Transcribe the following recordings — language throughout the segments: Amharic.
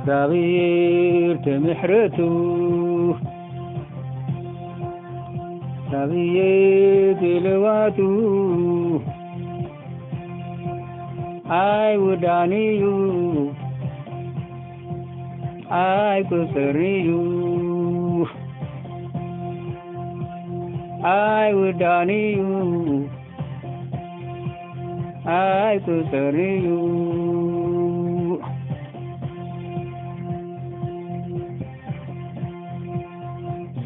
እግዚአብሔር ተምሕረቱ አብየት ልዋቱ አይ ወዳንዩ አይ ቁስርዩ አይ ወዳንዩ አይ ቁስርዩ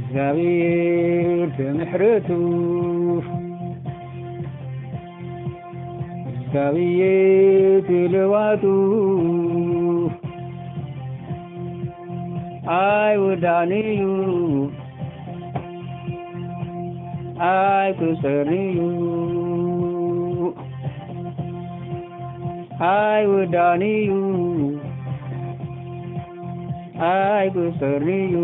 እግዚአብሔር ተምሕረቱ እግዚአብሔር ልዋቱ አይ ወዳንዩ አይ ቁስርዩ አይ ወዳንዩ አይ ቁስርዩ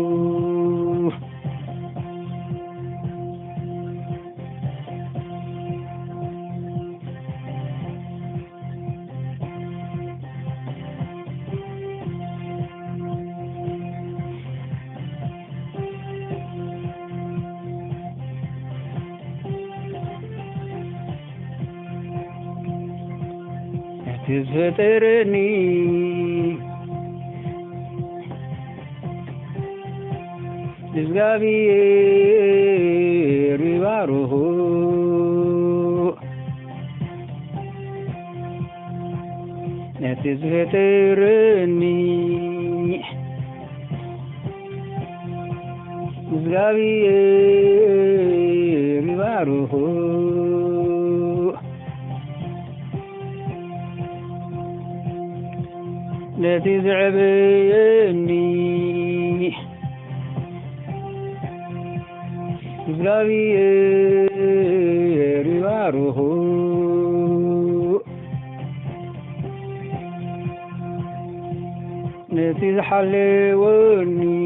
ትፈጥርኒ እግዚአብሔር ይባርኩ ትፈጥርኒ እግዚአብሔር ይባርኩ التي زعبيني እግዚአብሔር ይባርኩ التي زحلوني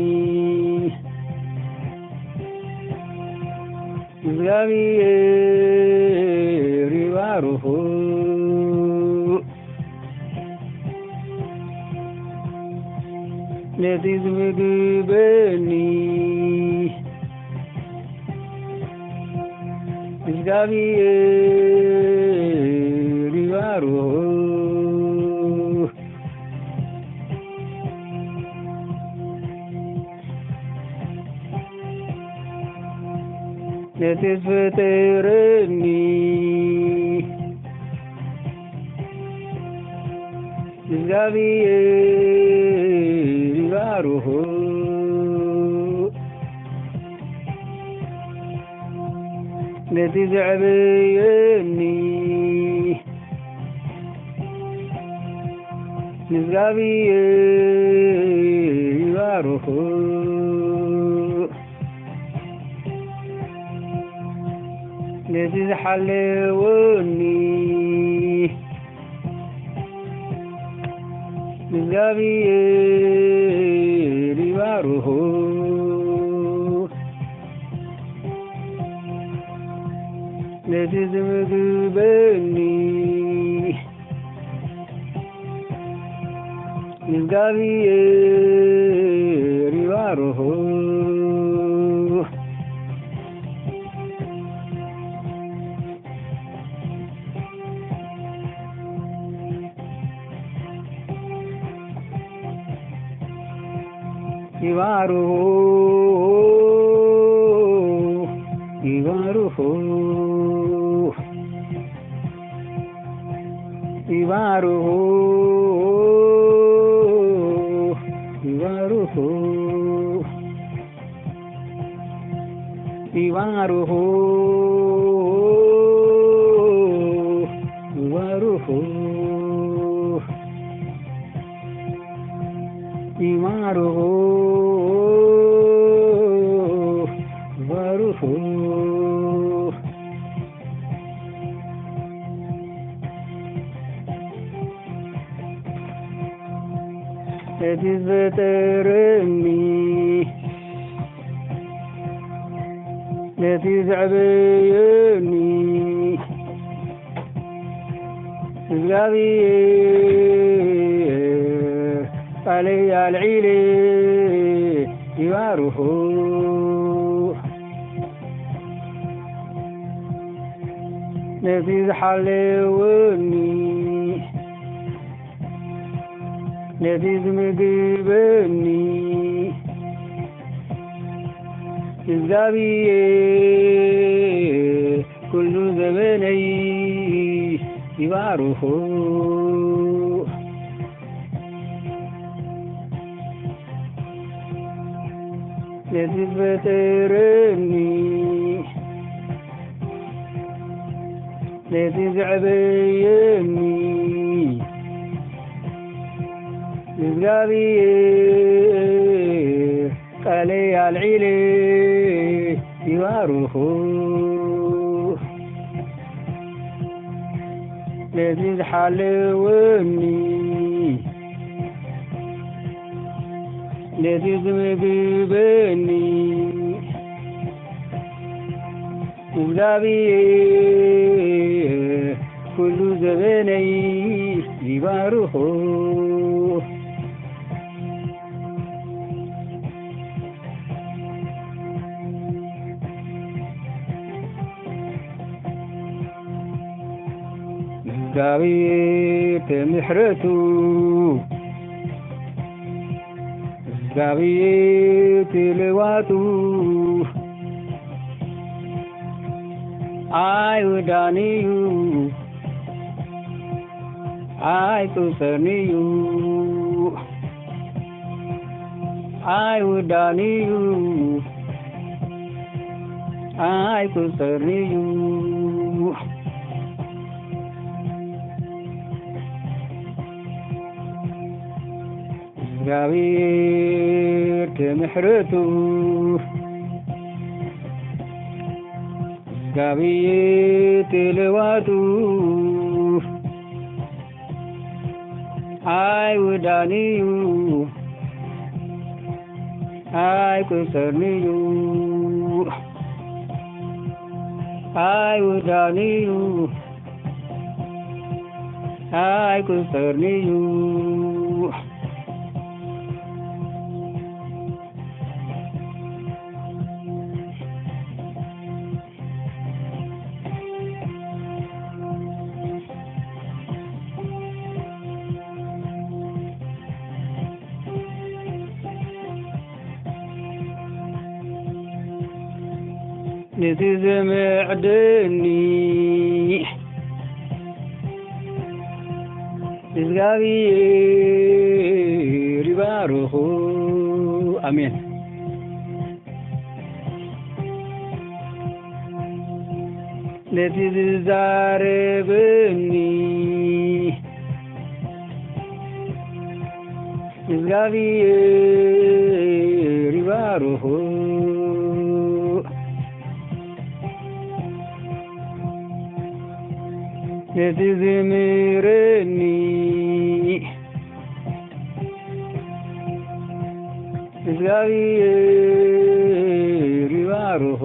እግዚአብሔር ይባርኩ التي زمقبني እግዚአብሔር ይባርኩ التي فطرني እግዚአብሔር ይባርኩ التي زعبيني እግዚአብሔር ይባርኩ التي زحلوني እግዚአብሔር ይባርኩ التي زمقبني እግዚአብሔር ይባርኩ ይባርኩ ይባርኩ ይባርኩ ይባርኩ ይባርኩ ይባርኩ ይባርኩ ይባርኩ التي فطرني التي زعبيني እግዚአብሔር علي العيلي يواروه لذيذ حلوني لذيذ مقبني الزابية كل زمني يواروه لذيذ بترني لذيذ عبيني الزابية علي العيلي يواروه لذيذ حلوني لذيذ مقبني وزابيه كل زمني يواروه زابيه محرته زابيه لواته I would on you, I could turn you, I would on you, I could turn you. زغبير محرته زغبير لواته I would on you, I could turn you, I would on you, I could turn you. لذيذ معدني زغبير يواروه آمين لذيذ زاربني زغبير يواروه لذيذ ميرني زغبير يواروه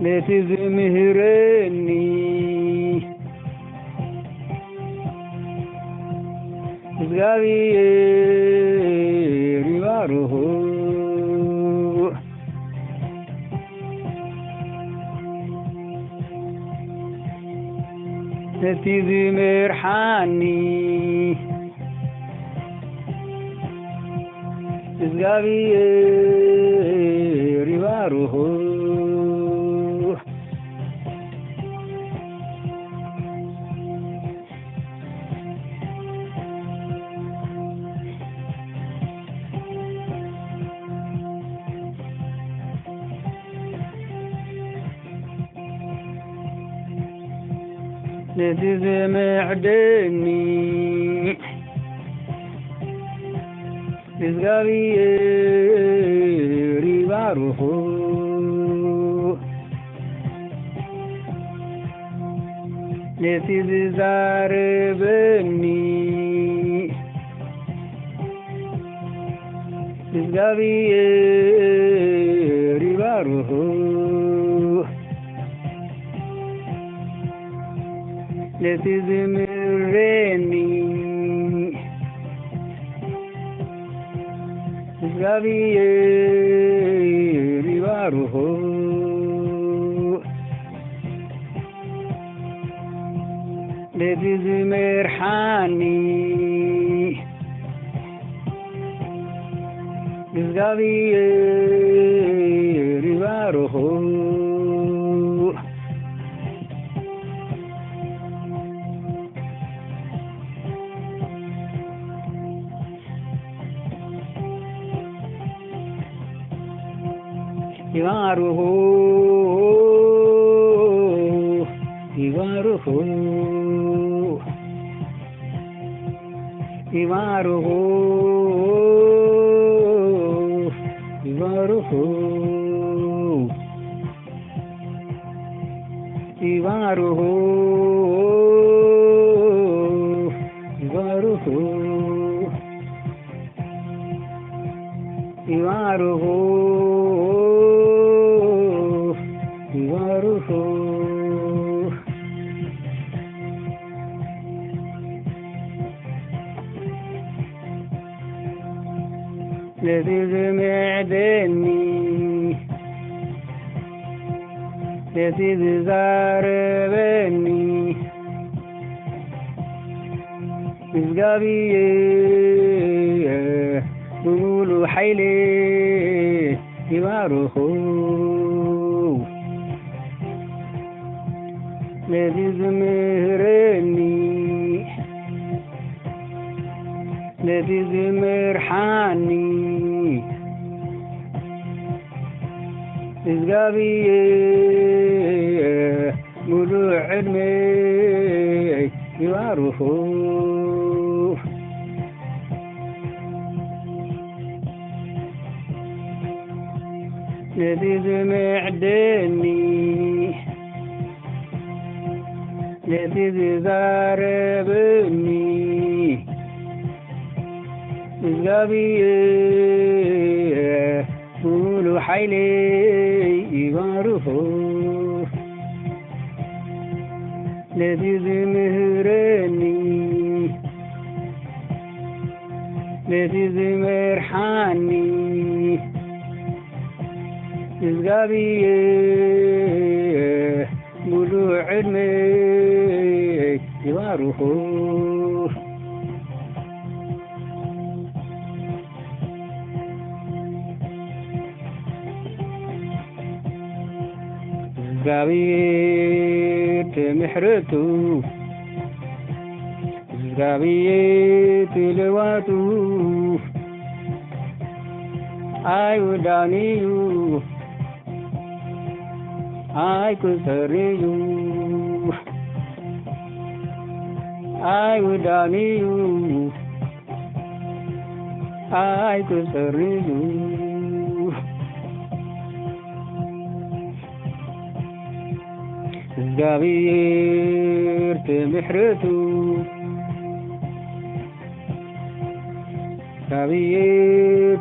لذيذ مهرني زغبير يواروه لذيذ مرحاني زغبير يواروه لذيذ معدني زغبير يواروه لذيذ زاربني زغبير يواروه ለትዝምረኒ እግዚአብሔር ይባርኮ ለትዝምርሓኒ እግዚአብሔር ይባርኮ ይባርኮ ይባርኮ ይባርኮ ይባርኮ ይባርኮ ይባርኮ ይባርኮ ይባርኮ ለትዝምዕደኒ ለትዝዛረበኒ እግዚአብሔር ብሙሉ ኃይሌ ይባርኮ ለትዝምህረኒ ለትዝምርሓኒ እግዚአብሔር ሙሉእ ዕድሜ ይባርኮ ለትዝምዕደኒ ለትዝዛረበኒ እግዚአብሔር ሙሉ ኃይሌ ይባርኮ ለትዝምህረኒ ለትዝምርሓኒ እግዚአብሔር ሙሉእ ዕድሜ ይባርኮ እግዚአብሔር ትምሕረቱ እግዚአብሔር ትልዋቱ አይወዳንዩ አይቁጠርዩ አይወዳንዩ አይቁጠርዩ እግዚአብሔር ትምሕረቱ እግዚአብሔር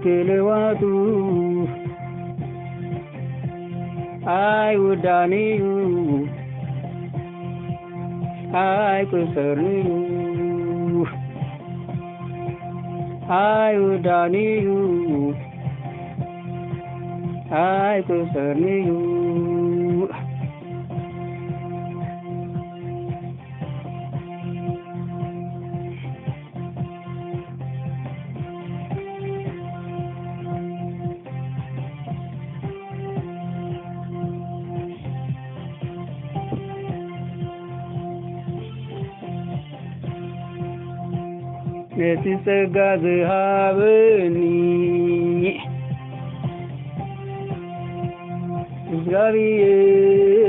ትልዋቱ አይወዳንዩ አይቁጠርዩ አይወዳንዩ አይቁጠርዩ ነቲ ጸጋ ዝሃበኒ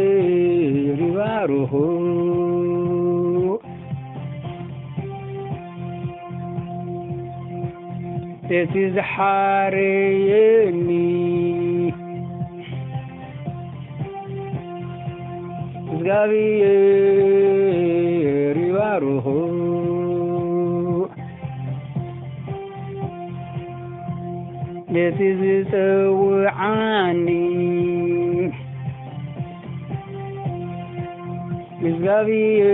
እግዚአብሔር ይባርኮ ነቲ ዝሓረየኒ እግዚአብሔር ይባርኮ ነቲ ዝፀውዓኒ እግዚአብሔር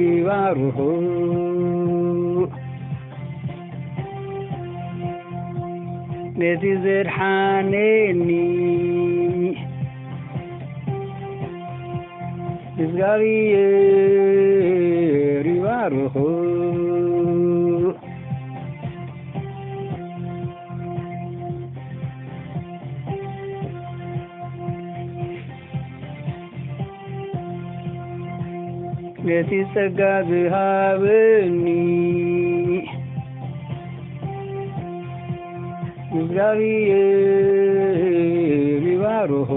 ይባርኮ ነቲ ዘድሓነኒ እግዚአብሔር ይባርኮ ነቲ ጸጋ ዝሃበኒ እግዚአብሔር ይባርኮ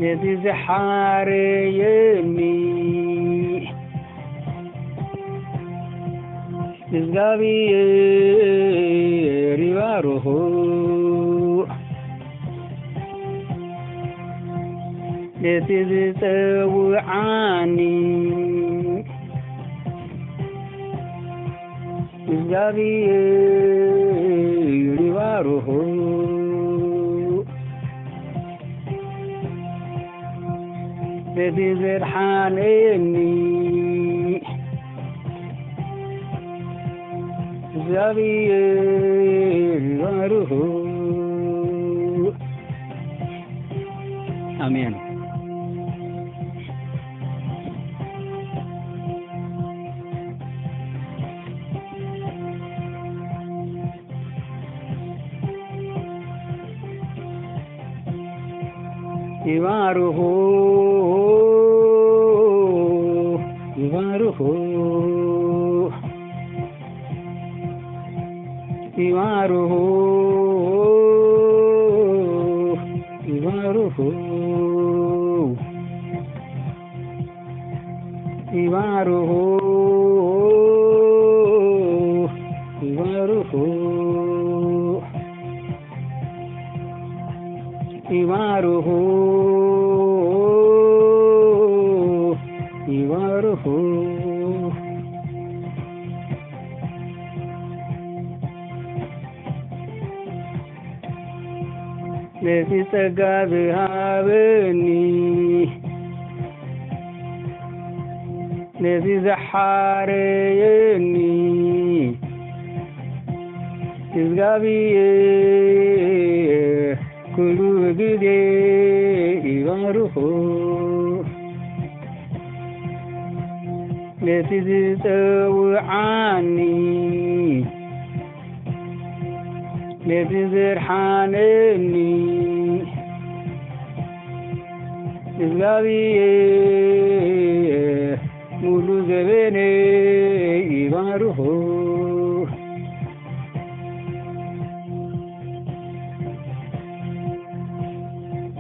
ነቲ ዝሓረየኒ እግዚአብሔር ይባርኮ ነቲ ዝፀውዓኒ እግዚአብሔር ይባርኮ ነቲ ዘድሓነኒ እግዚአብሔር ይባርኮ አሜን። ይባርኮ ይባርኮ ይባርኮ ይባርኮ ይባርኮ ይባርኮ ይባርኮ ይባርኮ ነቲ ጸጋ ዝሃበኒ ነቲ ዝሓረየኒ እግዚአብሔር ኩሉ ግዜ ይባርኮ ነቲ ዝፀውዓኒ ነቲ ዘድሓነኒ እግዚአብሔር ሙሉ ዘበነ ይባርኮ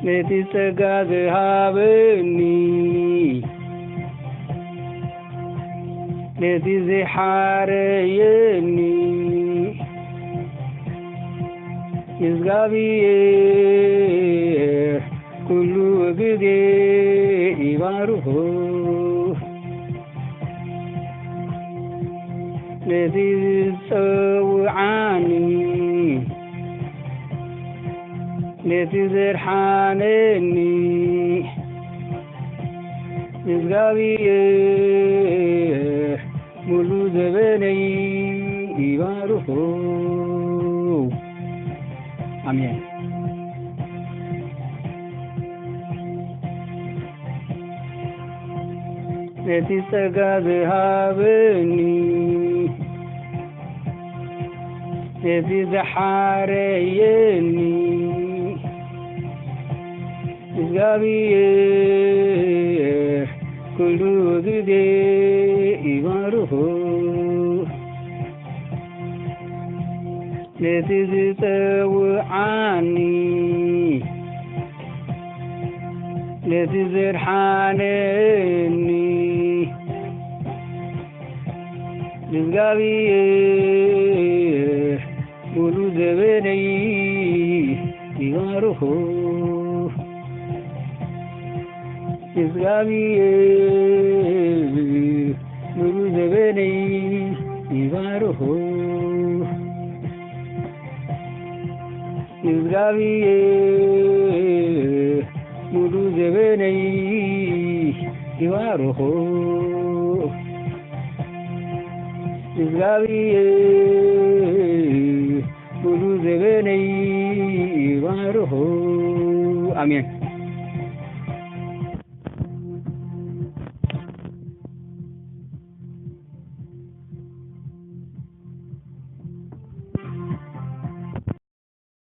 ነቲ ጸጋ ዝሃበኒ ነቲ ዝሓረየኒ እግዚአብሔር ኩሉ ግዜ ይባርኮ ነቲ ዝፀውዓኒ ነቲ ዘድሓነኒ እግዚአብሔር ሙሉ ዘበነይ ይባርኮ አሜን። ነቲ ጸጋ ዝሃበኒ ነቲ ዝሓረየኒ እግዚአብሔር ኩሉ ግዜ ይባርኮ ነቲ ዝፀውዓኒ ነቲ ዘድሓነኒ እግዚአብሔር ሙሉ ዘበነይ ይባርኮ እግዚአብሔር ሙሉ ዘበነይ ይባርኮ እግዚአብሔር ሙሉ ዘበነይ ይባርኮ እግዚአብሔር ሙሉ ዘበነይ ይባርኮ አሜን።